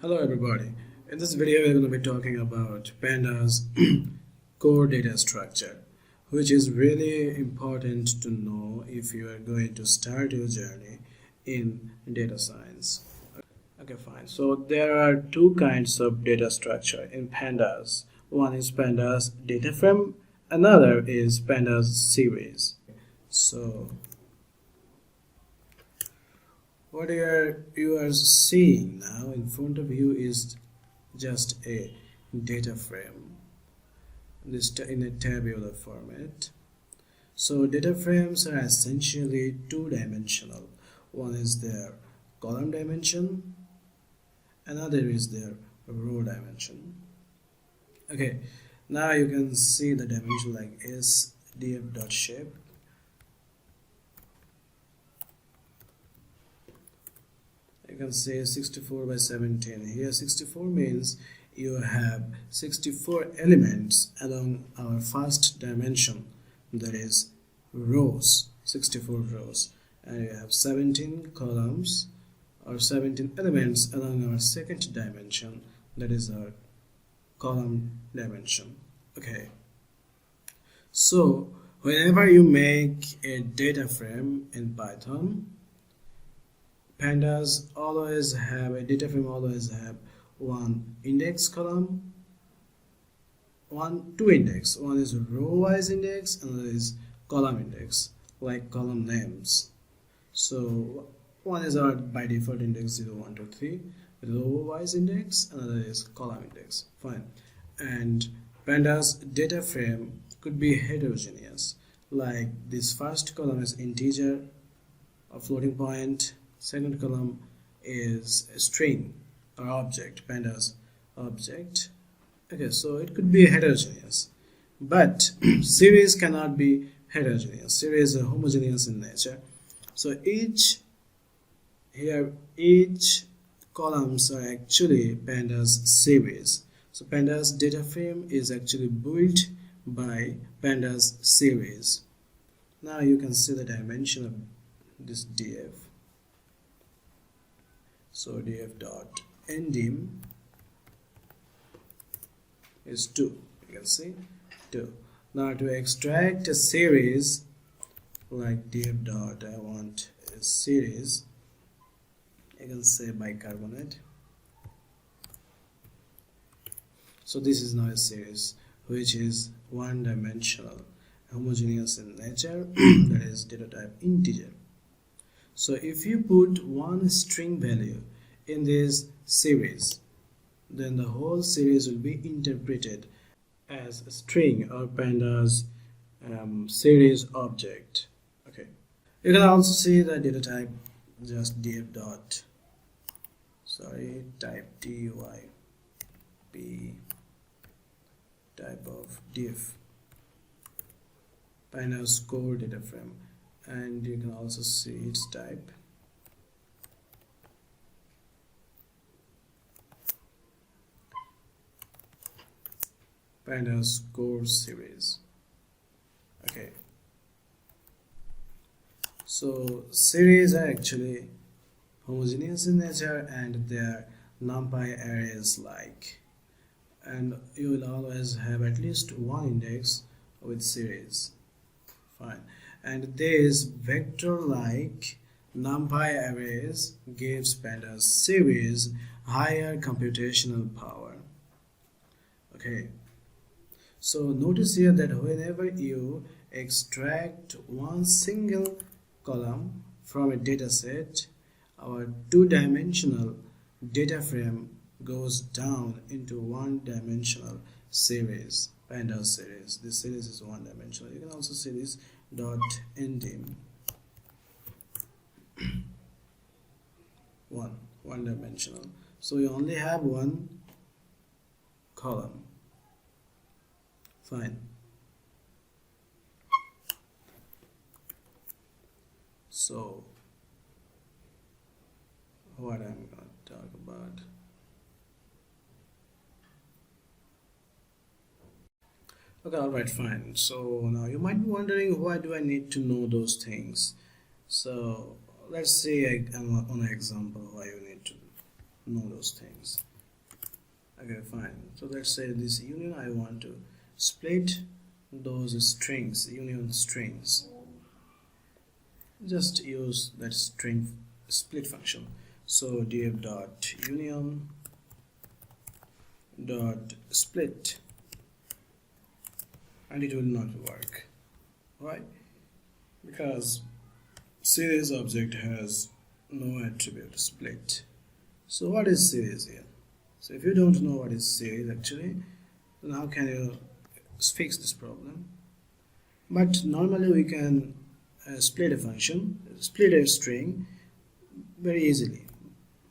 Hello everybody. In this video we're going to be talking about Pandas core data structure, which is really important to know if you are going to start your journey in data science. Okay, fine. So there are two kinds of data structure in Pandas. One is Pandas data frame, another is Pandas series. So what you are seeing now in front of you is just a data frame, this in a tabular format. So data frames are essentially two-dimensional. One is their column dimension, another is their row dimension. Okay, now you can see the dimension like sdf.shape. You can say 64 by 17. Here 64 means you have 64 elements along our first dimension, that is rows, 64 rows, and you have 17 columns or 17 elements along our second dimension, that is our column dimension. Okay, so whenever you make a data frame in Python, Pandas always have a data frame, always have one index column, two index. One is row wise index, another is column index, like column names. So one is our by default index 0, 1, 2, 3 with row wise index, another is column index. Fine. And Pandas data frame could be heterogeneous, like this first column is integer or floating point, second column is a string or object, Pandas object. Okay, so it could be heterogeneous, but series cannot be heterogeneous. Series are homogeneous in nature. So each columns are actually Pandas series. So Pandas data frame is actually built by Pandas series. Now you can see the dimension of this df. So df.ndim is 2. You can see 2. Now to extract a series, like I want a series, you can say bicarbonate. So this is now a series which is one-dimensional, homogeneous in nature, that is data type integer. So if you put one string value in this series, then the whole series will be interpreted as a string or Pandas series object. Okay, you can also see the data type just df dot type typ type of div Pandas core data frame, and you can also see its type. Pandas core series. Okay, so series are actually homogeneous in nature and their numpy arrays like, and you will always have at least one index with series. Fine. And this vector like numpy arrays gives Pandas series higher computational power. Okay, so notice here that whenever you extract one single column from a data set, our two-dimensional data frame goes down into one-dimensional series, Pandas series. This series is one-dimensional. You can also see this dot ndim one-dimensional. So you only have one column. Fine. So what I'm going to talk about. Okay, alright, fine. So now you might be wondering, why do I need to know those things? So let's say on an example why you need to know those things. Okay, fine. So let's say this union, I want to split those strings, union strings. Just use that string split function. So df dot union dot split, and it will not work. Why? Because series object has no attribute split. So what is series here? So if you don't know what is series actually, then how can you fix this problem? But normally we can split a function, split a string very easily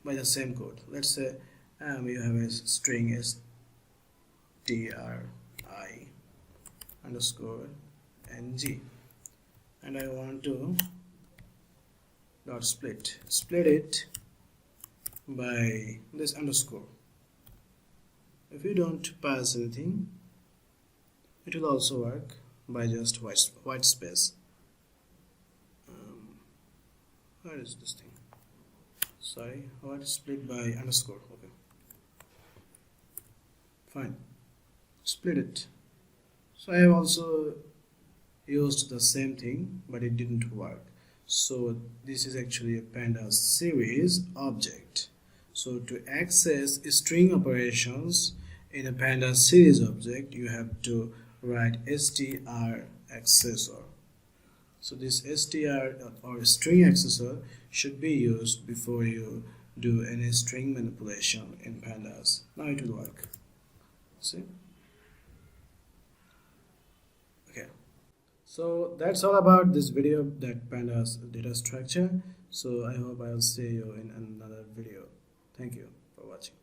by the same code. Let's say you have a string stri underscore ng, and I want to dot split it by this underscore. If you don't pass anything, it will also work by just white space. Where is this thing? Sorry, what is split by underscore? Okay, fine, split it. So I have also used the same thing, but it didn't work. So this is actually a pandas series object. So to access string operations in a pandas series object, you have to write str accessor. So this str or string accessor should be used before you do any string manipulation in pandas. Now it will work. See? Okay. So that's all about this video, that pandas data structure. So I hope I'll see you in another video. Thank you for watching.